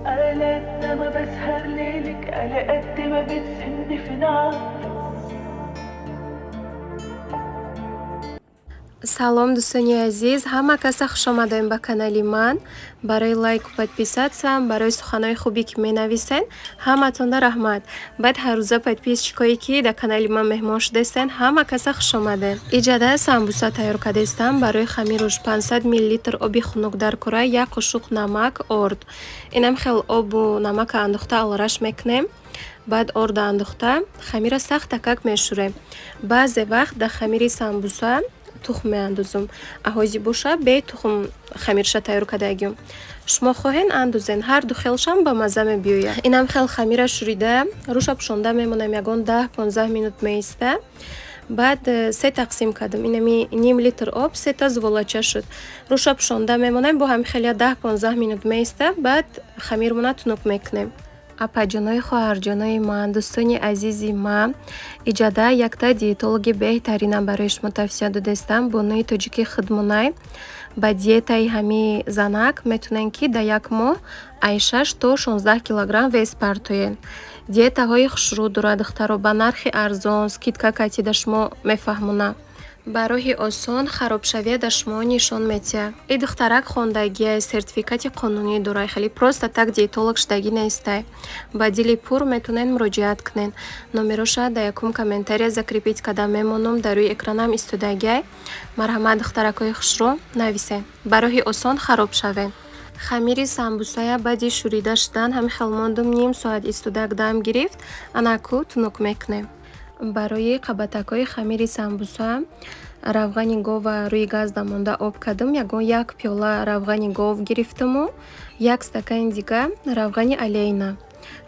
على قد ما بسهر ليلك على قد ما بتسهمني في نار. Салом, дӯстони азиз, ҳама каса хуш омадаем ба канали ман. Барои лайку подписатсия, барои суханои хубе ки менависен, ҳаматонда раҳмат. Баъд ҳаррӯза подписчикое ки дар канали ман меҳмон шудаистен, ҳама каса хуш омадед. Иҷада самбуса тайёр кардастам. Барои хамируш 500 мл оби хунук дар кура, 1 қушуқ намак, орд. Инам хел обу намака андохта алараш мекунем. баъд орда андохта хамира сахт такак мешӯрем. баъзе вақт дар хамири самбуса тухм меандозам. аҳози боша бе тухм хамирша тайёр кардагим. шумо хоҳен андозен, ҳар ду хелшам ба мазза мебиёяд. инам хел хамира шӯрида рӯша пушонда мемонам, ягон 10-15 минут меиста. баъд 3 тақсим кардам. инами ним литр об 3 та зволача шуд. рӯша пушонда мемонам, бо ҳамихелия 10-15 минут меиста. баъд хамирмона тунук мекунем. апаҷонои хоҳарҷонои ман, дӯстони азизи ман, иҷада якта диетологи беҳтарина барои шумо тавсия додастам. Бонуи тоҷики хидмонай ба диетаи ҳами занак метунен ки дар як моҳ ай 6 то 16 килограмм вес партоен. диетаҳои хушрӯ дорад духтаро ба нархи арзон, скидка катида шумо мефаҳмона. ба роҳи осон харобшавияда шумо нишон метиҳад. И духтарак хондагия сертификати қонунӣ дорад, хеле просто так диетолог шудагӣ нестай. ба дили пур метунен муроҷиат кунен. номероша дар якум комментария закрепит карда мемонам, дар рӯи экранам истодагиай. марҳамат духтаракҳои хушрӯ нависен, ба роҳи осон хароб шавен. хамири самбусая баъди шӯрида шудан ҳамихел мондум ним соат истодак дам гирифт. анаку тунук мекунем. барои қабатакҳои хамири самбуса равғани гова рӯи газ дамонда об кардам. ягон 1 пиёла равғани гов гирифтаму 1 стакани дига равғани алейна.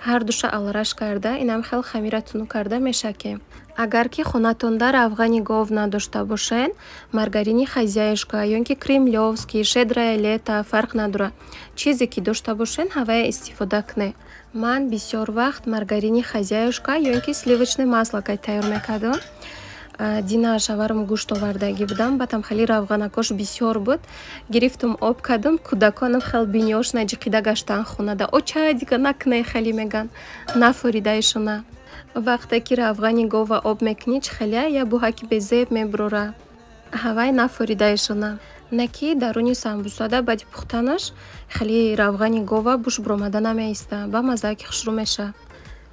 ҳар душа алараш карда инам хел хамира тунук карда мешакем. агар ки хонатонда равғани гов надошта бошен, маргарини хозяюшка ё ин ки кремлёвский, шедрая лето фарқ надорад. чизе ки дошта бошен ҳавая истифода кунед. ман бисёр вақт маргарини хозяюшка ё ин ки сливочное масло ки тайёр мекардам. дина шаварам гӯшт овардаги будам, баъдам хеле равғанакош бисёр буд. гирифтам об кардам, кӯдаконам хел бинёш наҷиқида гаштан хонада. оча дига накунай, хеле меган нафоридаишона. вақте ки равғани гова об мекунӣ чихелия я буҳаки безеб мебурора. ҳавай нафоридаишона. наки даруни самбусада баъди пухтанаш хеле равғани гова буш буромада намеиста, ба маззаки хушрӯ меша.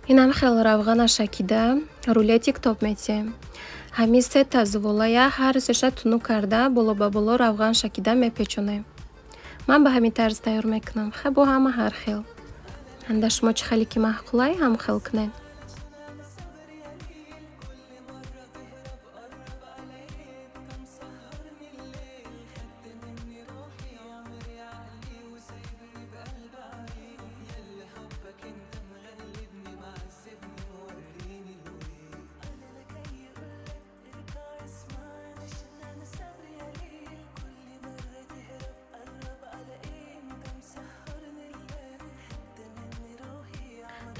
инам хел равғана шакида рулетик топ метиҳем. ҳами 3 та зволая ҳар сеша тунук карда боло ба боло равған шакида мепечонем. ман ба ҳамин тарз тайёр мекунам. бо ҳама ҳар хел. анда шумо чӣ хеле ки маъқулай ҳам хел кунед.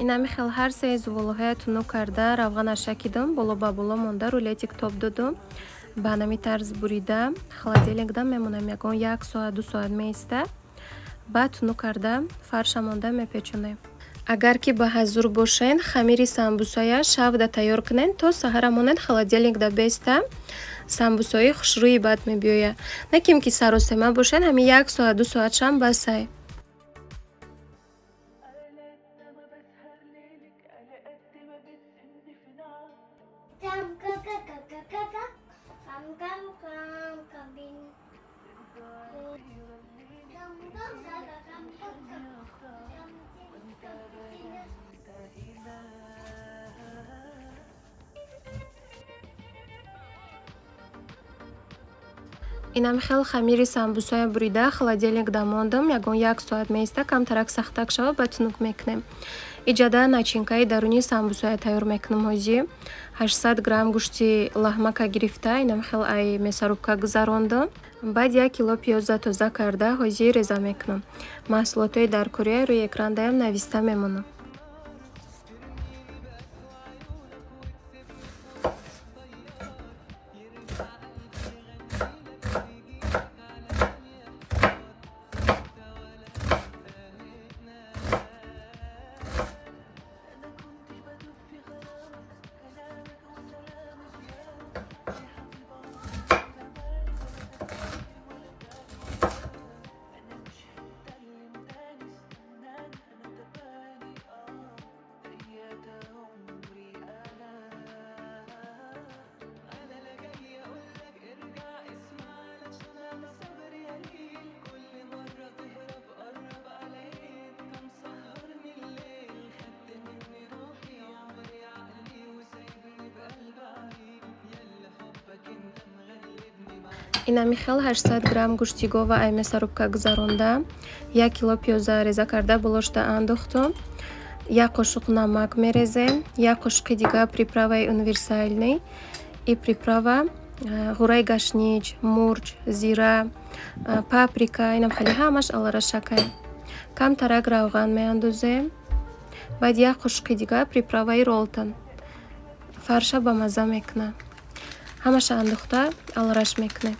инами хел ҳар се зволоҳая тунук карда равғана шакидам, боло ба боло монда рулетик топ додам. ба нами тарз бурида холодильникда мемонам, ягон 1 соат 2 соат меиста. баъд тунук карда фарша монда мепечонем. агар ки ба ҳазур бошен, хамири самбусая шавда тайёр кунен, то саҳара монен холодильникда беста. самбусаи хушрӯи бад мебиёяд. на ким ки саросема бошен, ҳами 1 соат 2 соатшам басай. инам хел хамири самбусая бурида холодильникда мондам, ягон 1 соат меиста, камтарак сахтак шава ба тунук мекунем. иҷада начинкаи даруни самбусая тайёр мекунам. ҳозӣ 800 грамм гӯшти лаҳмака гирифта инам хел ай месарубка гузарондам. баъд 1 кило пиёза тоза карда ҳозӣ реза мекунам. маҳсулотҳои даркория рӯи экрандаам нависта мемонам. инами хел 800 грамм гӯшти гова ай мясорубка гузаронда, 1 кило пиёза реза карда булошта андохтум, 1 қошуқ намак мерезем, 1 қошуқи дига приправаи универсальный и приправа ғурраи гашнич, мурч, зира, паприка, инам хали ҳамаш аларашакай. Камтарак равған меандозем. Баъд 1 қошуқи дига приправаи ролтон. Фарша ба маза мекунам. Ҳамаша андохта алараш мекунем.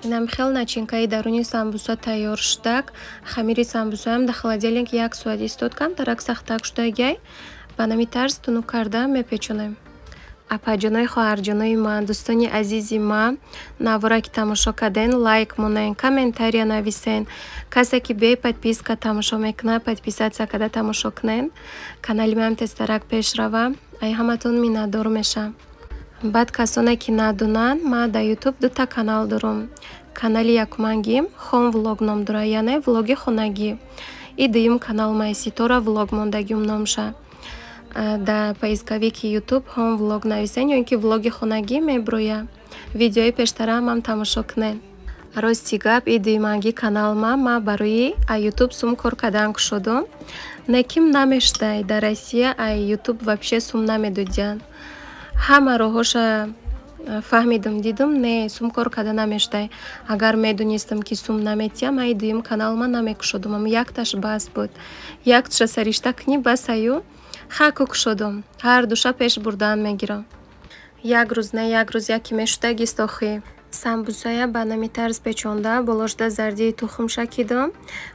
инам хел начинкаи даруни самбуса тайёр шудак. Хамири самбусаам дар холодильник 1 соат истод. Камтарак сахтак шудагай ба нами тарз тунук карда мепечонем. Апаҷонои хоҳарҷонои ман, дӯстони азизи ман, навора ки тамошо карден, лайк монен, комментария нависен. Касе ки бе подписка тамошо мекунад, подписатсия карда тамошо кунен. Канали маам тезтарак пеш рава. Ай ҳаматон миннатдор мешам. Баъд касоне ки надонанд, ман дар YouTube 2 канал дорам. Канали якумангим Хом влог ном дора, яъне влоги хонагӣ. И дуюм канал маи Ситора влог мондагиум номша. Дар поисковики YouTube Хом влог нависен ё ин ки влоги хонагӣ меброя. Видеои пештараам ҳам тамошо кунен. Рости гап и дуюманги канал ма барои YouTube сум кор кардан кушодам. Неким намештай дар Россия YouTube вообще сум намедодиян. Ҳама роҳоша фаҳмидам, дидам, не сум кор карда намештай. Агар медонистам ки сум наметиям, ай дуюм канал ма намекушодам. Якташ бас буд. Якташа саришта кни басаю. Хаку кушодам. Ҳар душа пеш бурдан мегирам. Як рӯз не як рӯз яки мешуда гистохӣ. Самбусая ба нами тарз печонда, болошда зардии тухм шакидам.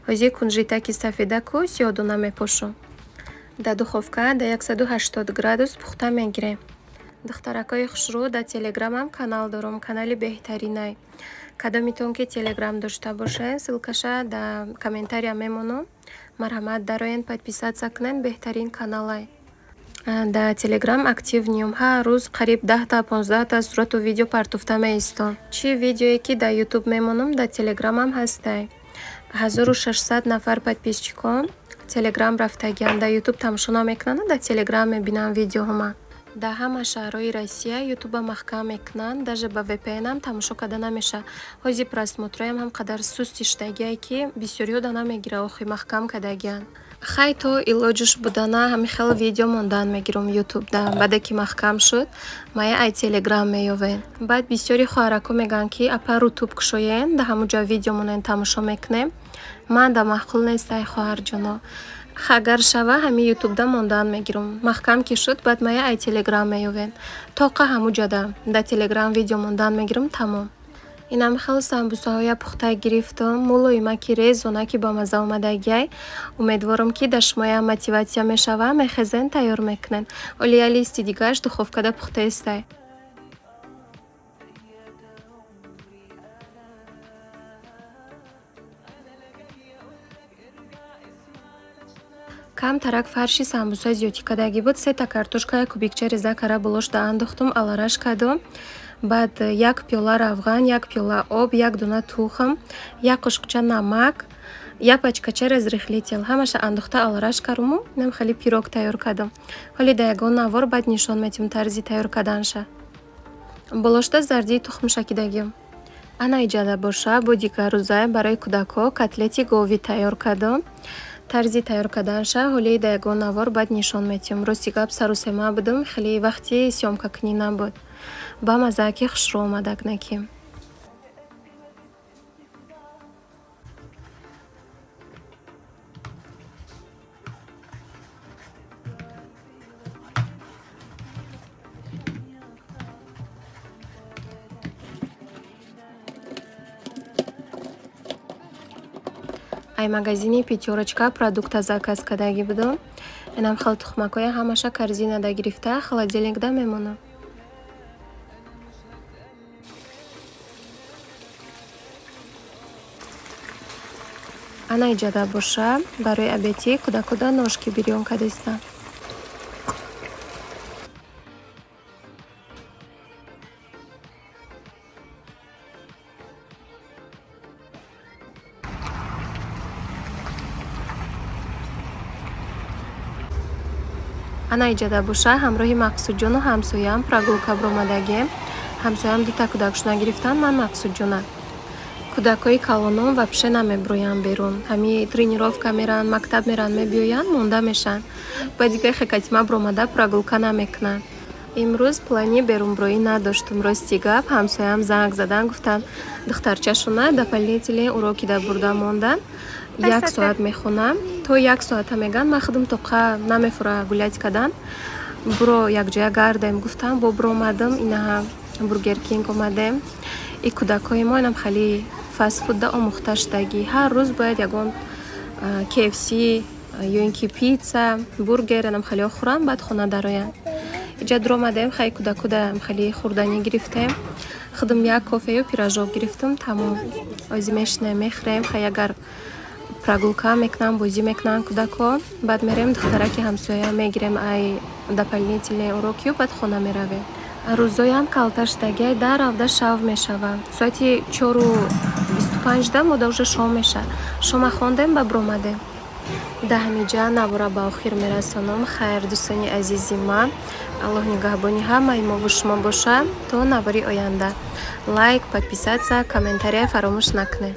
Ҳозир кунжитаки сафедаку сиёдона мепошу. Дар духовка дар 180 градус пухта мегирем. Духтаракои хушрӯ, дар телеграмам канал дорам, канали беҳтаринай. Кадомитон ки телеграм дошта бошед, ссилкаша дар комментария мемонам. Марҳамат дароен подписатсия кунен, беҳтарин каналай. Дар телеграм актив ниём. Ҳар рӯз қариб 10-15 сурату видео партофта меистам. Чи видеое ки дар YouTube мемонам, дар телеграмам ҳастай. 1600 нафар подписчикон телеграм рафтагиан. Дар YouTube тамошо намекунанд, дар телеграм мебинам видеоҳома. Дар ҳама шаҳрҳои Россия YouTube маҳкам мекунанд, даже ба VPN тамошо карда намеша. Ҳозир просмотроям ҳам қадар сусти шудагие ки бисёриҳо да намегира, охи маҳкам кардагиан. Хай то илоҷуш будана ҳами хел видео мондан мегирам YouTube да. Баъде ки маҳкам шуд, мая ай телеграм меёвен. Баъд бисёри хоҳарако мегӯянд ки апа рутуб кушоен, да ҳамуҷа видео монен тамошо мекунем. Ман да маъқул нест ай хоҳарҷоно. Агар шава ҳами YouTube да мондан мегирам. Маҳкам ки шуд, баъд мая ай телеграм меёвен. Тоқа ҳамуҷада да телеграм видео мондан мегирам тамом. инам хел самбусаҳоя пухта гирифтам. Мулоимаки резона ки ба маза омадагиай. Умедворам ки да шумоя мотиватсия мешава, мехезен тайёр мекунен. Олия листи дигааш духовкада пухта истай. Камтарак фарши самбуса зиёдӣ кардагӣ буд. 3 картошка кубикча реза кара булошда андохтам, алараш кардам. Баъд 1 пиёла равған, 1 пиёла об, 1 дона тухм, 1 қошуқча намак, 1 пачкача разрихлител. Ҳамаша андохта алараш кардам. Нам хеле пирог тайёр кардам. Ҳоли дар ягон навор баъд нишон медиҳам тарзи тайёр карданша. Болошта зардии тухм шакидагим. Ана иҷада боша, бо дигар рӯза барои кӯдакҳо котлети говӣ тайёр кардам. Тарзи тайёр карданша ҳоли дар ягон навор баъд нишон медиҳам. Рости гап сару сема будам, хеле вақти сёмка кунӣ набуд. Ба мазаки хушрӯ омадак наким. ай магазини пятёрочка продукта заказ кардагӣ будам. Инам хел тухмакоя ҳамаша корзинада гирифта холодильникда мемонам. ана иҷада боша барои обеди кӯдакода ношки бирён кардистам. ана иҷада боша ҳамроҳи Мақсудҷону ҳамсоям прогулка биромадагем. Ҳамсоям дута кӯдакшона гирифтан, ман Мақсудҷона. Кӯдакҳои калоном вапше намебироянд берун. Ҳами тренировка меран, мактаб меран, мебиёянд, монда мешанд. Ба дигар хекатима биромада прогулка намекунанд. Имрӯз плани берунбироӣ надоштум. Рости гап, ҳамсоям занг задан, гуфтанд духтарчашона дополнительен урокида бурда мондан. 1 соат мехонам. То 1 соата меган, ман худам тоқа намефура гулять кардан. Буро якҷоя гардем. Гуфтам бо биромадам, ина бургер кинг омадем. И кӯдакҳои мо инам хали фастфудда омӯхта шудагӣ. Ҳар рӯз бояд ягон KFC ё ин ки питса, бургер инам халиҳо хӯранд, баъд хона дароянд. Иҷа дуромадем, хай кӯдакода хали хӯрданӣ гирифтем. Худам як кофею пирожок гирифтам, тамом. Ози мешинем, мехӯрем, хай агар прогулка мекунам, бозӣ мекунанд кӯдакҳо. Баъд мерем духтараки ҳамсоя мегирем ай дополнительен урокию, баъд хона меравем. Рӯзоям калта шудагӣ, дар равда шав мешавам. Соати 4:25 мода уже шом меша. Шома хондем ба биромадем. Да ҳамиҷа навора ба охир мерасонам. Хайр дӯстони азизи ман, Аллоҳ нигаҳбони ҳамаи мо бо шумо боша то навори оянда. Лайк, подписаться, комментария фаромӯш накунед.